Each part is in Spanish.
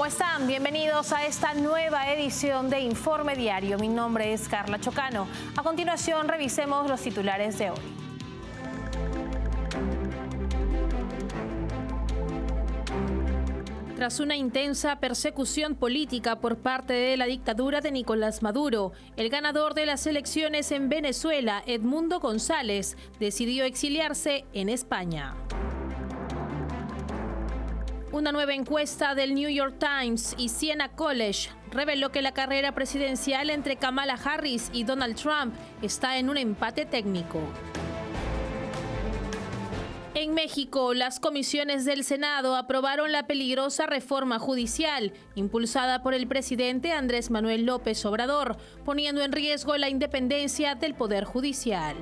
¿Cómo están? Bienvenidos a esta nueva edición de Informe Diario. Mi nombre es Carla Chocano. A continuación, revisemos los titulares de hoy. Tras una intensa persecución política por parte de la dictadura de Nicolás Maduro, el ganador de las elecciones en Venezuela, Edmundo González, decidió exiliarse en España. Una nueva encuesta del New York Times y Siena College reveló que la carrera presidencial entre Kamala Harris y Donald Trump está en un empate técnico. En México, las comisiones del Senado aprobaron la peligrosa reforma judicial impulsada por el presidente Andrés Manuel López Obrador, poniendo en riesgo la independencia del Poder Judicial.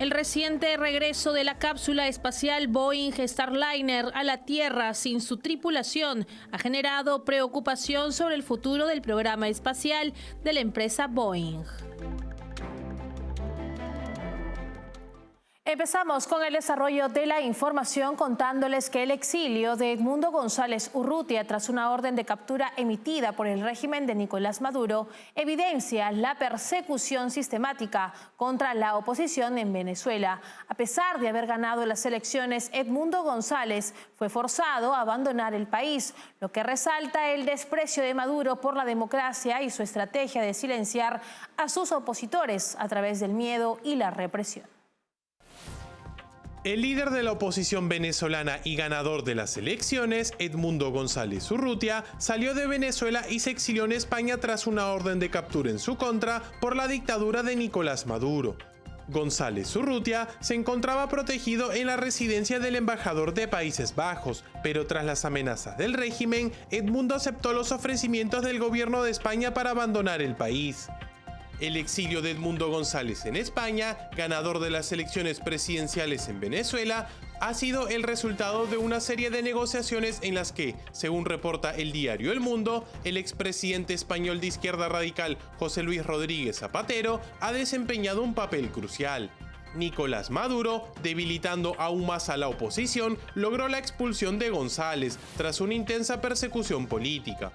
El reciente regreso de la cápsula espacial Boeing Starliner a la Tierra sin su tripulación ha generado preocupación sobre el futuro del programa espacial de la empresa Boeing. Empezamos con el desarrollo de la información contándoles que el exilio de Edmundo González Urrutia tras una orden de captura emitida por el régimen de Nicolás Maduro evidencia la persecución sistemática contra la oposición en Venezuela. A pesar de haber ganado las elecciones, Edmundo González fue forzado a abandonar el país, lo que resalta el desprecio de Maduro por la democracia y su estrategia de silenciar a sus opositores a través del miedo y la represión. El líder de la oposición venezolana y ganador de las elecciones, Edmundo González Urrutia, salió de Venezuela y se exilió en España tras una orden de captura en su contra por la dictadura de Nicolás Maduro. González Urrutia se encontraba protegido en la residencia del embajador de Países Bajos, pero tras las amenazas del régimen, Edmundo aceptó los ofrecimientos del gobierno de España para abandonar el país. El exilio de Edmundo González en España, ganador de las elecciones presidenciales en Venezuela, ha sido el resultado de una serie de negociaciones en las que, según reporta el diario El Mundo, el expresidente español de izquierda radical José Luis Rodríguez Zapatero ha desempeñado un papel crucial. Nicolás Maduro, debilitando aún más a la oposición, logró la expulsión de González tras una intensa persecución política.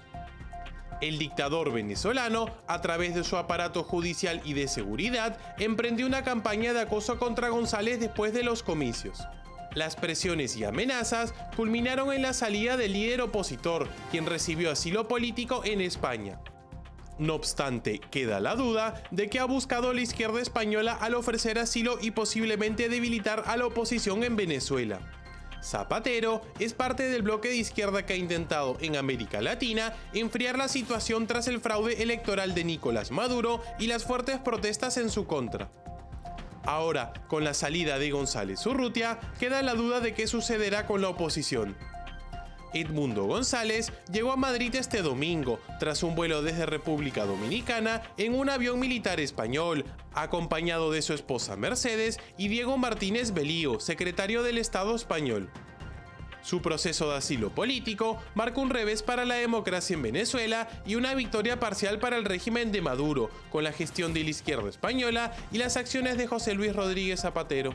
El dictador venezolano, a través de su aparato judicial y de seguridad, emprendió una campaña de acoso contra González después de los comicios. Las presiones y amenazas culminaron en la salida del líder opositor, quien recibió asilo político en España. No obstante, queda la duda de qué ha buscado la izquierda española al ofrecer asilo y posiblemente debilitar a la oposición en Venezuela. Zapatero es parte del bloque de izquierda que ha intentado en América Latina enfriar la situación tras el fraude electoral de Nicolás Maduro y las fuertes protestas en su contra. Ahora, con la salida de González Urrutia, queda la duda de qué sucederá con la oposición. Edmundo González llegó a Madrid este domingo, tras un vuelo desde República Dominicana en un avión militar español, acompañado de su esposa Mercedes y Diego Martínez Belío, secretario del Estado español. Su proceso de asilo político marca un revés para la democracia en Venezuela y una victoria parcial para el régimen de Maduro, con la gestión de la izquierda española y las acciones de José Luis Rodríguez Zapatero.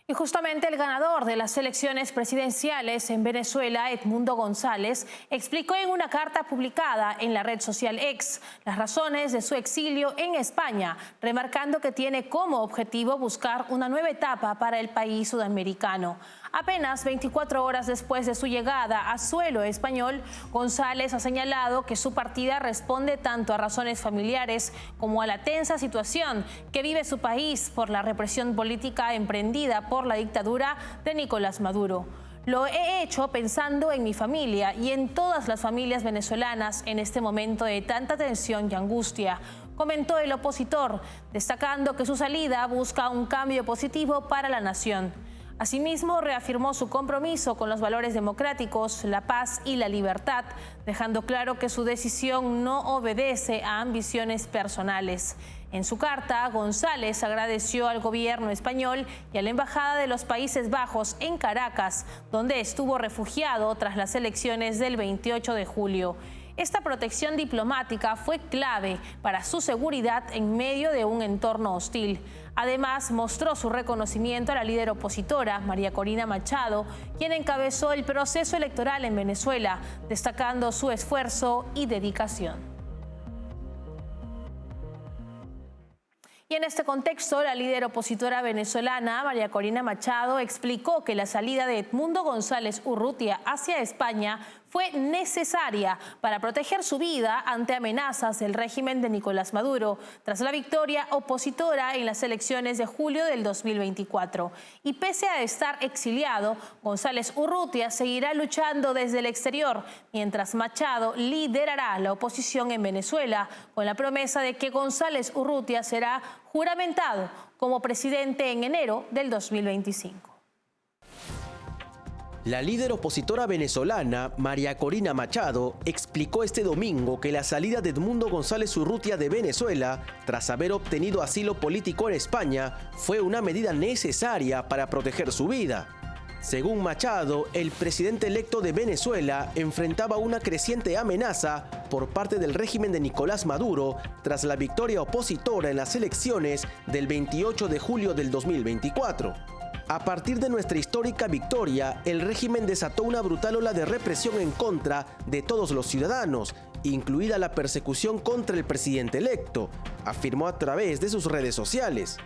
Y justamente el ganador de las elecciones presidenciales en Venezuela, Edmundo González, explicó en una carta publicada en la red social X las razones de su exilio en España, remarcando que tiene como objetivo buscar una nueva etapa para el país sudamericano. Apenas 24 horas después de su llegada a suelo español, González ha señalado que su partida responde tanto a razones familiares como a la tensa situación que vive su país por la represión política emprendida por la dictadura de Nicolás Maduro. Lo he hecho pensando en mi familia y en todas las familias venezolanas en este momento de tanta tensión y angustia, comentó el opositor, destacando que su salida busca un cambio positivo para la nación. Asimismo, reafirmó su compromiso con los valores democráticos, la paz y la libertad, dejando claro que su decisión no obedece a ambiciones personales. En su carta, González agradeció al gobierno español y a la Embajada de los Países Bajos en Caracas, donde estuvo refugiado tras las elecciones del 28 de julio. Esta protección diplomática fue clave para su seguridad en medio de un entorno hostil. Además, mostró su reconocimiento a la líder opositora, María Corina Machado, quien encabezó el proceso electoral en Venezuela, destacando su esfuerzo y dedicación. Y en este contexto, la líder opositora venezolana, María Corina Machado, explicó que la salida de Edmundo González Urrutia hacia España fue necesaria para proteger su vida ante amenazas del régimen de Nicolás Maduro tras la victoria opositora en las elecciones de julio del 2024. Y pese a estar exiliado, González Urrutia seguirá luchando desde el exterior, mientras Machado liderará la oposición en Venezuela, con la promesa de que González Urrutia será juramentado como presidente en enero del 2025. La líder opositora venezolana, María Corina Machado, explicó este domingo que la salida de Edmundo González Urrutia de Venezuela, tras haber obtenido asilo político en España, fue una medida necesaria para proteger su vida. Según Machado, el presidente electo de Venezuela enfrentaba una creciente amenaza por parte del régimen de Nicolás Maduro tras la victoria opositora en las elecciones del 28 de julio del 2024. A partir de nuestra histórica victoria, el régimen desató una brutal ola de represión en contra de todos los ciudadanos, incluida la persecución contra el presidente electo, afirmó a través de sus redes sociales.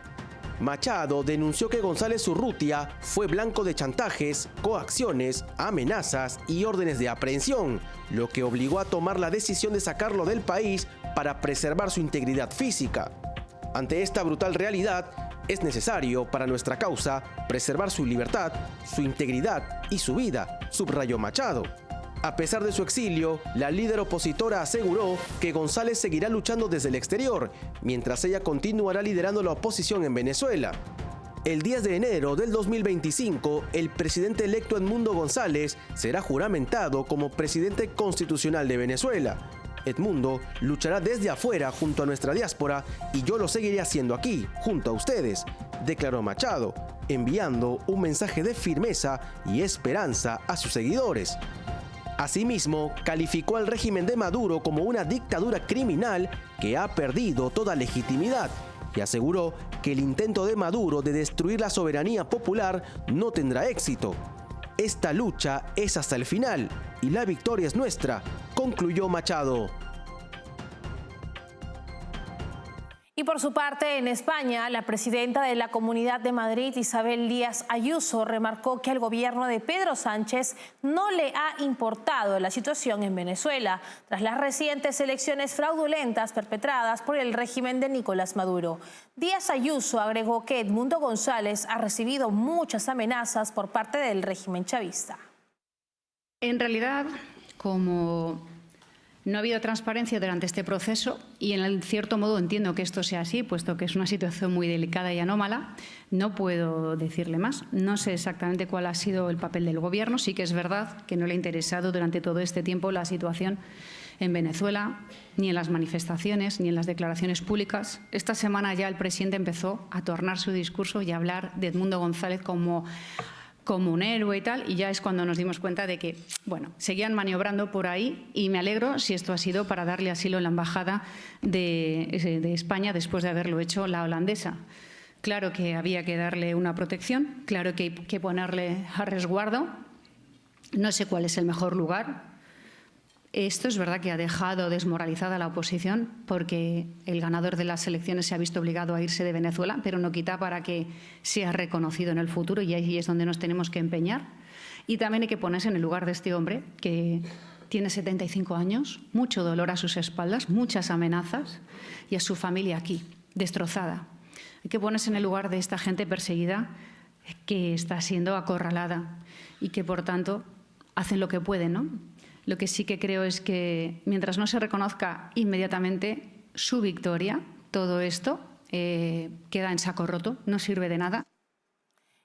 Machado denunció que González Urrutia fue blanco de chantajes, coacciones, amenazas y órdenes de aprehensión, lo que obligó a tomar la decisión de sacarlo del país para preservar su integridad física. Ante esta brutal realidad, es necesario para nuestra causa preservar su libertad, su integridad y su vida, subrayó Machado. A pesar de su exilio, la líder opositora aseguró que González seguirá luchando desde el exterior, mientras ella continuará liderando la oposición en Venezuela. El 10 de enero del 2025, el presidente electo Edmundo González será juramentado como presidente constitucional de Venezuela. Edmundo luchará desde afuera junto a nuestra diáspora y yo lo seguiré haciendo aquí, junto a ustedes, declaró Machado, enviando un mensaje de firmeza y esperanza a sus seguidores. Asimismo, calificó al régimen de Maduro como una dictadura criminal que ha perdido toda legitimidad y aseguró que el intento de Maduro de destruir la soberanía popular no tendrá éxito. Esta lucha es hasta el final y la victoria es nuestra, concluyó Machado. Y por su parte, en España, la presidenta de la Comunidad de Madrid, Isabel Díaz Ayuso, remarcó que al gobierno de Pedro Sánchez no le ha importado la situación en Venezuela tras las recientes elecciones fraudulentas perpetradas por el régimen de Nicolás Maduro. Díaz Ayuso agregó que Edmundo González ha recibido muchas amenazas por parte del régimen chavista. En realidad, como no ha habido transparencia durante este proceso y en cierto modo entiendo que esto sea así, puesto que es una situación muy delicada y anómala, no puedo decirle más. No sé exactamente cuál ha sido el papel del Gobierno. Sí que es verdad que no le ha interesado durante todo este tiempo la situación en Venezuela, ni en las manifestaciones, ni en las declaraciones públicas. Esta semana ya el presidente empezó a tornar su discurso y a hablar de Edmundo González como un héroe y tal, y ya es cuando nos dimos cuenta de que, bueno, seguían maniobrando por ahí y me alegro si esto ha sido para darle asilo en la embajada de España después de haberlo hecho la holandesa. Claro que había que darle una protección, claro que hay que ponerle a resguardo, no sé cuál es el mejor lugar. Esto es verdad que ha dejado desmoralizada a la oposición porque el ganador de las elecciones se ha visto obligado a irse de Venezuela, pero no quita para que sea reconocido en el futuro y ahí es donde nos tenemos que empeñar. Y también hay que ponerse en el lugar de este hombre que tiene 75 años, mucho dolor a sus espaldas, muchas amenazas y a su familia aquí, destrozada. Hay que ponerse en el lugar de esta gente perseguida que está siendo acorralada y que, por tanto, hacen lo que pueden, ¿no? Lo que sí que creo es que mientras no se reconozca inmediatamente su victoria, todo esto queda en saco roto, no sirve de nada.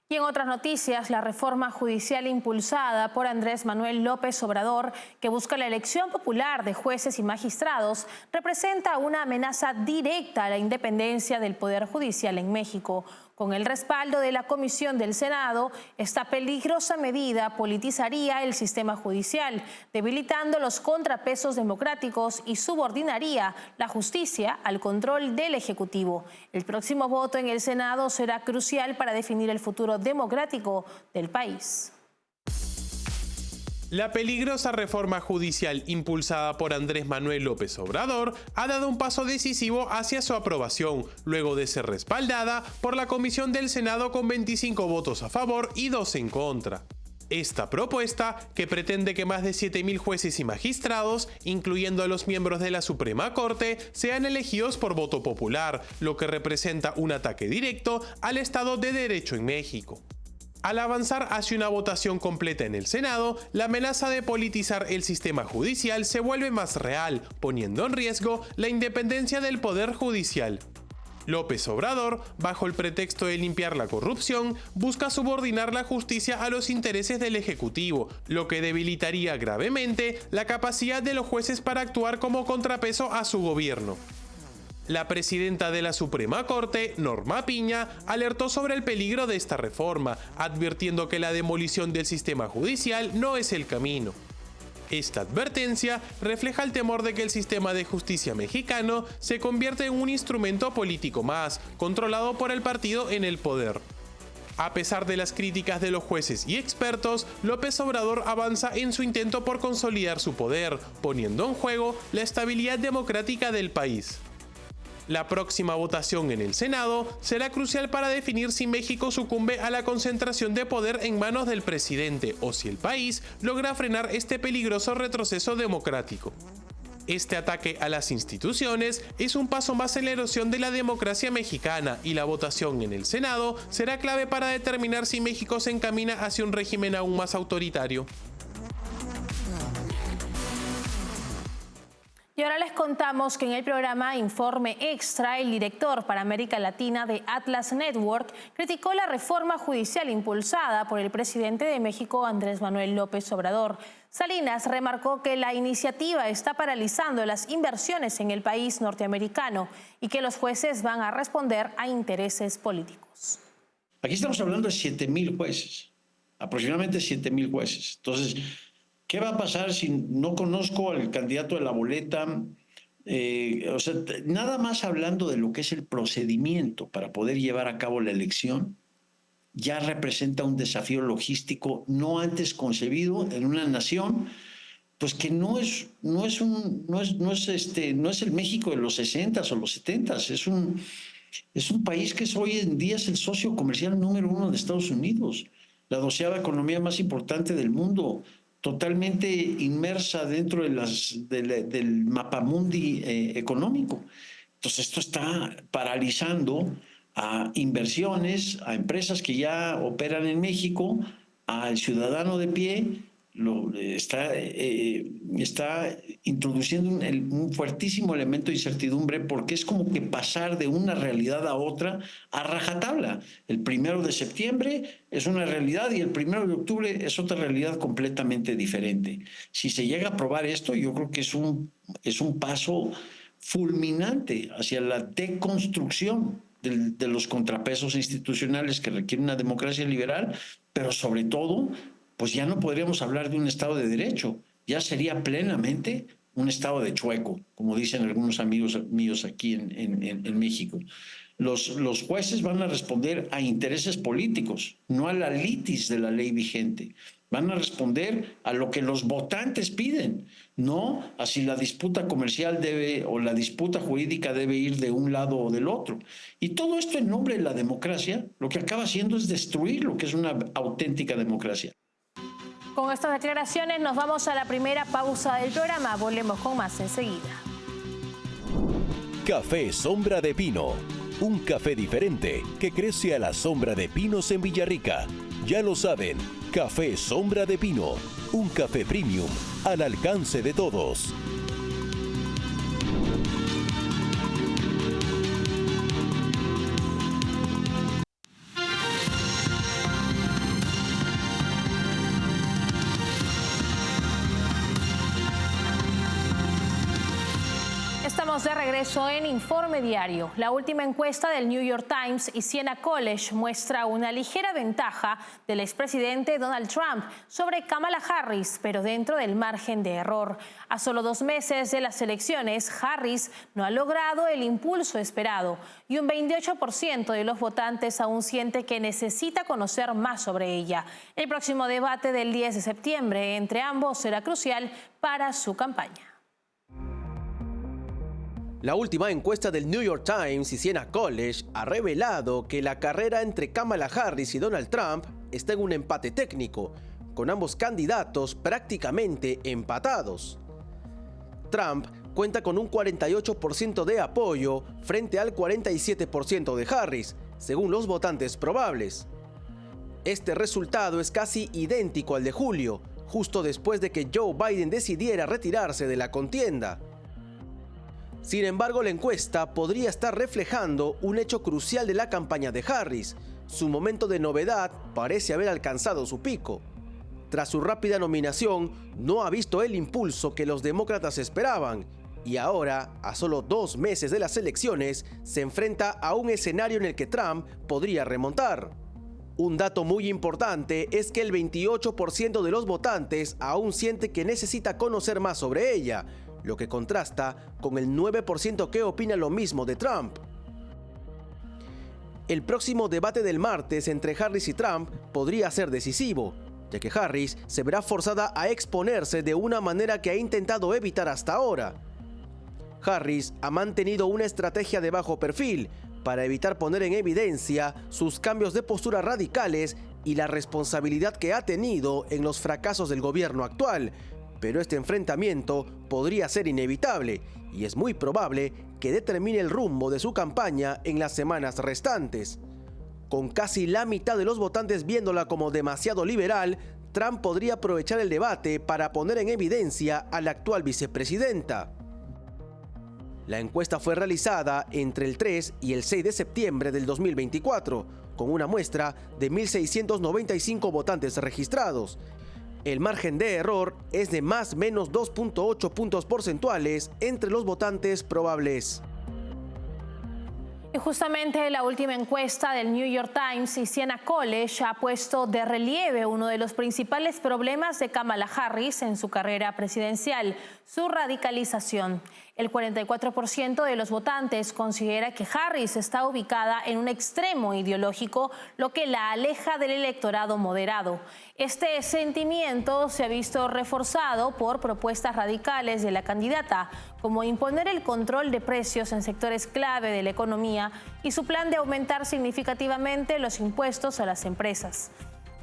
Y en otras noticias, la reforma judicial impulsada por Andrés Manuel López Obrador, que busca la elección popular de jueces y magistrados, representa una amenaza directa a la independencia del Poder Judicial en México. Con el respaldo de la Comisión del Senado, esta peligrosa medida politizaría el sistema judicial, debilitando los contrapesos democráticos y subordinaría la justicia al control del Ejecutivo. El próximo voto en el Senado será crucial para definir el futuro democrático del país. La peligrosa reforma judicial impulsada por Andrés Manuel López Obrador ha dado un paso decisivo hacia su aprobación, luego de ser respaldada por la Comisión del Senado con 25 votos a favor y 2 en contra. Esta propuesta, que pretende que más de 7.000 jueces y magistrados, incluyendo a los miembros de la Suprema Corte, sean elegidos por voto popular, lo que representa un ataque directo al Estado de Derecho en México. Al avanzar hacia una votación completa en el Senado, la amenaza de politizar el sistema judicial se vuelve más real, poniendo en riesgo la independencia del Poder Judicial. López Obrador, bajo el pretexto de limpiar la corrupción, busca subordinar la justicia a los intereses del Ejecutivo, lo que debilitaría gravemente la capacidad de los jueces para actuar como contrapeso a su gobierno. La presidenta de la Suprema Corte, Norma Piña, alertó sobre el peligro de esta reforma, advirtiendo que la demolición del sistema judicial no es el camino. Esta advertencia refleja el temor de que el sistema de justicia mexicano se convierta en un instrumento político más, controlado por el partido en el poder. A pesar de las críticas de los jueces y expertos, López Obrador avanza en su intento por consolidar su poder, poniendo en juego la estabilidad democrática del país. La próxima votación en el Senado será crucial para definir si México sucumbe a la concentración de poder en manos del presidente o si el país logra frenar este peligroso retroceso democrático. Este ataque a las instituciones es un paso más en la erosión de la democracia mexicana y la votación en el Senado será clave para determinar si México se encamina hacia un régimen aún más autoritario. Y ahora les contamos que en el programa Informe Extra, el director para América Latina de Atlas Network criticó la reforma judicial impulsada por el presidente de México, Andrés Manuel López Obrador. Salinas remarcó que la iniciativa está paralizando las inversiones en el país norteamericano y que los jueces van a responder a intereses políticos. Aquí estamos hablando de 7.000 jueces, aproximadamente 7.000 jueces. Entonces, ¿qué va a pasar si no conozco al candidato de la boleta? Nada más hablando de lo que es el procedimiento para poder llevar a cabo la elección, ya representa un desafío logístico no antes concebido en una nación, pues que no es el México de los 60s o los 70s, es un país que hoy en día es el socio comercial número 1 de Estados Unidos, la 12ª economía más importante del mundo, totalmente inmersa dentro del mapamundi económico. Entonces esto está paralizando a inversiones, a empresas que ya operan en México, al ciudadano de pie, está introduciendo un fuertísimo elemento de incertidumbre porque es como que pasar de una realidad a otra a rajatabla. El 1 de septiembre es una realidad y el 1 de octubre es otra realidad completamente diferente. Si se llega a aprobar esto, yo creo que es un paso fulminante hacia la deconstrucción de los contrapesos institucionales que requiere una democracia liberal, pero sobre todo, pues ya no podríamos hablar de un Estado de Derecho, ya sería plenamente un Estado de chueco, como dicen algunos amigos míos aquí en México. Los jueces van a responder a intereses políticos, no a la litis de la ley vigente. Van a responder a lo que los votantes piden, no a si la disputa comercial o la disputa jurídica debe ir de un lado o del otro. Y todo esto en nombre de la democracia, lo que acaba haciendo es destruir lo que es una auténtica democracia. Con estas declaraciones nos vamos a la primera pausa del programa. Volvemos con más enseguida. Café Sombra de Pino. Un café diferente que crece a la sombra de pinos en Villarrica. Ya lo saben, Café Sombra de Pino. Un café premium al alcance de todos. Estamos de regreso en Informe Diario. La última encuesta del New York Times y Siena College muestra una ligera ventaja del expresidente Donald Trump sobre Kamala Harris, pero dentro del margen de error. A solo 2 meses de las elecciones, Harris no ha logrado el impulso esperado y un 28% de los votantes aún siente que necesita conocer más sobre ella. El próximo debate del 10 de septiembre entre ambos será crucial para su campaña. La última encuesta del New York Times y Siena College ha revelado que la carrera entre Kamala Harris y Donald Trump está en un empate técnico, con ambos candidatos prácticamente empatados. Trump cuenta con un 48% de apoyo frente al 47% de Harris, según los votantes probables. Este resultado es casi idéntico al de julio, justo después de que Joe Biden decidiera retirarse de la contienda. Sin embargo, la encuesta podría estar reflejando un hecho crucial de la campaña de Harris. Su momento de novedad parece haber alcanzado su pico. Tras su rápida nominación, no ha visto el impulso que los demócratas esperaban y ahora, a solo 2 meses de las elecciones, se enfrenta a un escenario en el que Trump podría remontar. Un dato muy importante es que el 28% de los votantes aún siente que necesita conocer más sobre ella, lo que contrasta con el 9% que opina lo mismo de Trump. El próximo debate del martes entre Harris y Trump podría ser decisivo, ya que Harris se verá forzada a exponerse de una manera que ha intentado evitar hasta ahora. Harris ha mantenido una estrategia de bajo perfil para evitar poner en evidencia sus cambios de postura radicales y la responsabilidad que ha tenido en los fracasos del gobierno actual, pero este enfrentamiento podría ser inevitable y es muy probable que determine el rumbo de su campaña en las semanas restantes. Con casi la mitad de los votantes viéndola como demasiado liberal, Trump podría aprovechar el debate para poner en evidencia a la actual vicepresidenta. La encuesta fue realizada entre el 3 y el 6 de septiembre del 2024, con una muestra de 1.695 votantes registrados. El margen de error es de más o menos 2.8 puntos porcentuales entre los votantes probables. Y justamente la última encuesta del New York Times y Siena College ha puesto de relieve uno de los principales problemas de Kamala Harris en su carrera presidencial, su radicalización. El 44% de los votantes considera que Harris está ubicada en un extremo ideológico, lo que la aleja del electorado moderado. Este sentimiento se ha visto reforzado por propuestas radicales de la candidata, como imponer el control de precios en sectores clave de la economía y su plan de aumentar significativamente los impuestos a las empresas.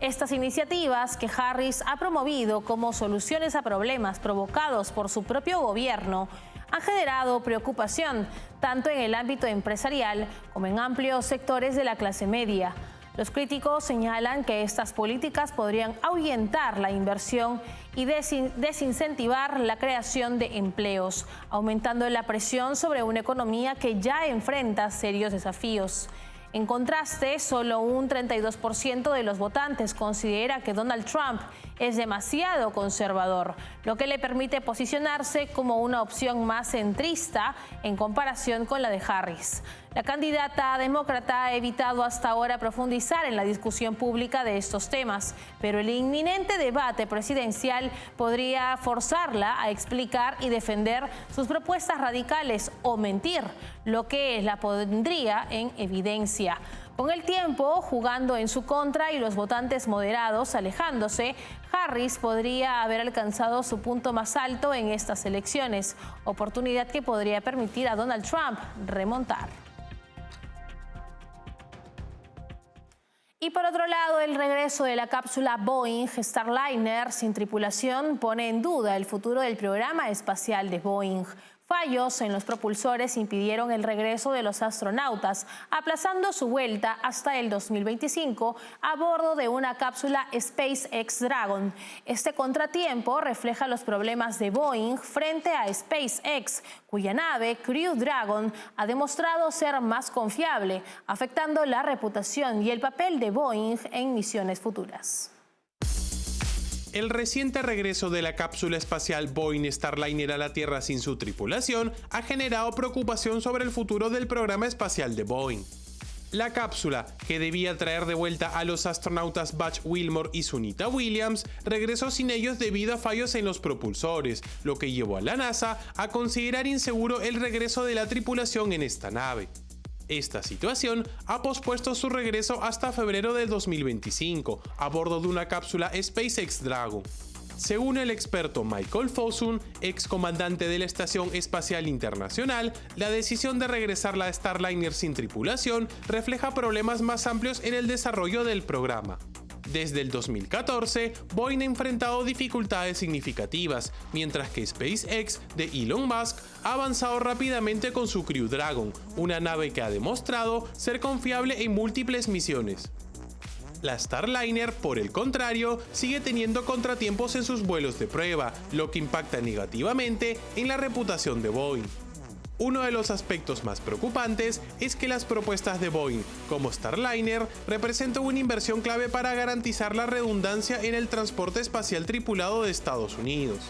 Estas iniciativas que Harris ha promovido como soluciones a problemas provocados por su propio gobierno han generado preocupación tanto en el ámbito empresarial como en amplios sectores de la clase media. Los críticos señalan que estas políticas podrían ahuyentar la inversión y desincentivar la creación de empleos, aumentando la presión sobre una economía que ya enfrenta serios desafíos. En contraste, solo un 32% de los votantes considera que Donald Trump es demasiado conservador, lo que le permite posicionarse como una opción más centrista en comparación con la de Harris. La candidata demócrata ha evitado hasta ahora profundizar en la discusión pública de estos temas, pero el inminente debate presidencial podría forzarla a explicar y defender sus propuestas radicales o mentir, lo que la pondría en evidencia. Con el tiempo jugando en su contra y los votantes moderados alejándose, Harris podría haber alcanzado su punto más alto en estas elecciones, oportunidad que podría permitir a Donald Trump remontar. Y por otro lado, el regreso de la cápsula Boeing Starliner sin tripulación pone en duda el futuro del programa espacial de Boeing. Fallos en los propulsores impidieron el regreso de los astronautas, aplazando su vuelta hasta el 2025 a bordo de una cápsula SpaceX Dragon. Este contratiempo refleja los problemas de Boeing frente a SpaceX, cuya nave Crew Dragon ha demostrado ser más confiable, afectando la reputación y el papel de Boeing en misiones futuras. El reciente regreso de la cápsula espacial Boeing Starliner a la Tierra sin su tripulación ha generado preocupación sobre el futuro del programa espacial de Boeing. La cápsula, que debía traer de vuelta a los astronautas Buzz Wilmore y Sunita Williams, regresó sin ellos debido a fallos en los propulsores, lo que llevó a la NASA a considerar inseguro el regreso de la tripulación en esta nave. Esta situación ha pospuesto su regreso hasta febrero del 2025, a bordo de una cápsula SpaceX Dragon. Según el experto Michael Fosun, ex comandante de la Estación Espacial Internacional, la decisión de regresar la Starliner sin tripulación refleja problemas más amplios en el desarrollo del programa. Desde el 2014, Boeing ha enfrentado dificultades significativas, mientras que SpaceX de Elon Musk ha avanzado rápidamente con su Crew Dragon, una nave que ha demostrado ser confiable en múltiples misiones. La Starliner, por el contrario, sigue teniendo contratiempos en sus vuelos de prueba, lo que impacta negativamente en la reputación de Boeing. Uno de los aspectos más preocupantes es que las propuestas de Boeing, como Starliner, representan una inversión clave para garantizar la redundancia en el transporte espacial tripulado de Estados Unidos.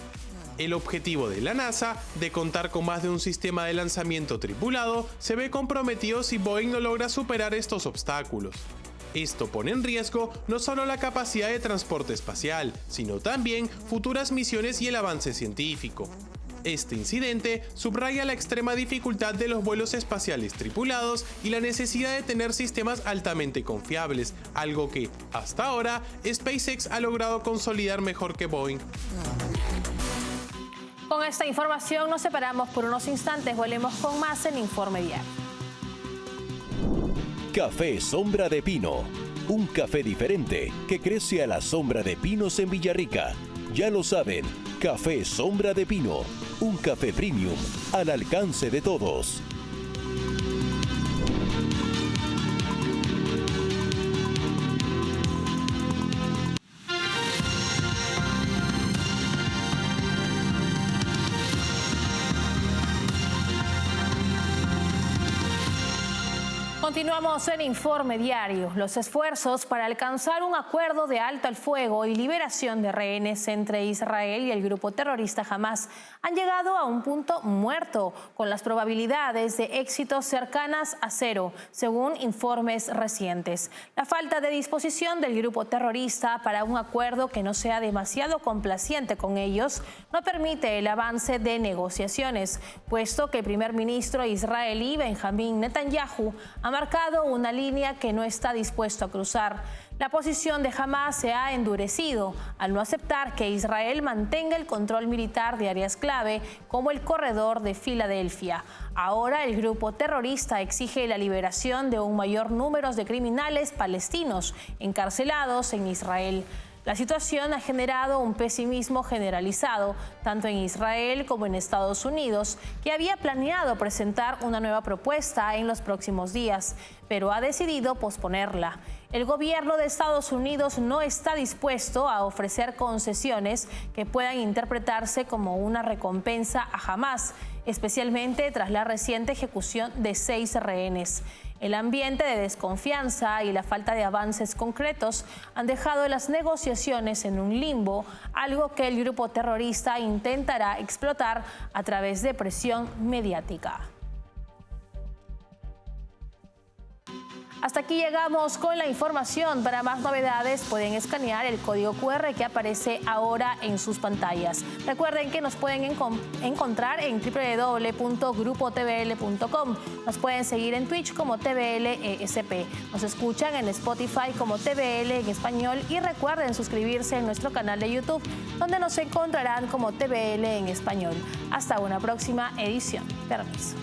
El objetivo de la NASA, de contar con más de un sistema de lanzamiento tripulado, se ve comprometido si Boeing no logra superar estos obstáculos. Esto pone en riesgo no solo la capacidad de transporte espacial, sino también futuras misiones y el avance científico. Este incidente subraya la extrema dificultad de los vuelos espaciales tripulados y la necesidad de tener sistemas altamente confiables, algo que, hasta ahora, SpaceX ha logrado consolidar mejor que Boeing. Con esta información nos separamos por unos instantes. Volvemos con más en Informe Diario. Café Sombra de Pino, un café diferente que crece a la sombra de pinos en Villarrica. Ya lo saben, Café Sombra de Pino, un café premium al alcance de todos. Continuamos en Informe Diario. Los esfuerzos para alcanzar un acuerdo de alto al fuego y liberación de rehenes entre Israel y el grupo terrorista Hamás han llegado a un punto muerto, con las probabilidades de éxito cercanas a cero, según informes recientes. La falta de disposición del grupo terrorista para un acuerdo que no sea demasiado complaciente con ellos no permite el avance de negociaciones, puesto que el primer ministro israelí Benjamín Netanyahu ha marcado una línea que no está dispuesto a cruzar. La posición de Hamás se ha endurecido al no aceptar que Israel mantenga el control militar de áreas clave como el corredor de Filadelfia. Ahora el grupo terrorista exige la liberación de un mayor número de criminales palestinos encarcelados en Israel. La situación ha generado un pesimismo generalizado, tanto en Israel como en Estados Unidos, que había planeado presentar una nueva propuesta en los próximos días, pero ha decidido posponerla. El gobierno de Estados Unidos no está dispuesto a ofrecer concesiones que puedan interpretarse como una recompensa a Hamás, especialmente tras la reciente ejecución de 6 rehenes. El ambiente de desconfianza y la falta de avances concretos han dejado las negociaciones en un limbo, algo que el grupo terrorista intentará explotar a través de presión mediática. Hasta aquí llegamos con la información. Para más novedades pueden escanear el código QR que aparece ahora en sus pantallas. Recuerden que nos pueden encontrar en www.grupotvl.com. Nos pueden seguir en Twitch como TVLESP. Nos escuchan en Spotify como TVL en español y recuerden suscribirse en nuestro canal de YouTube, donde nos encontrarán como TVL en español. Hasta una próxima edición. Permiso.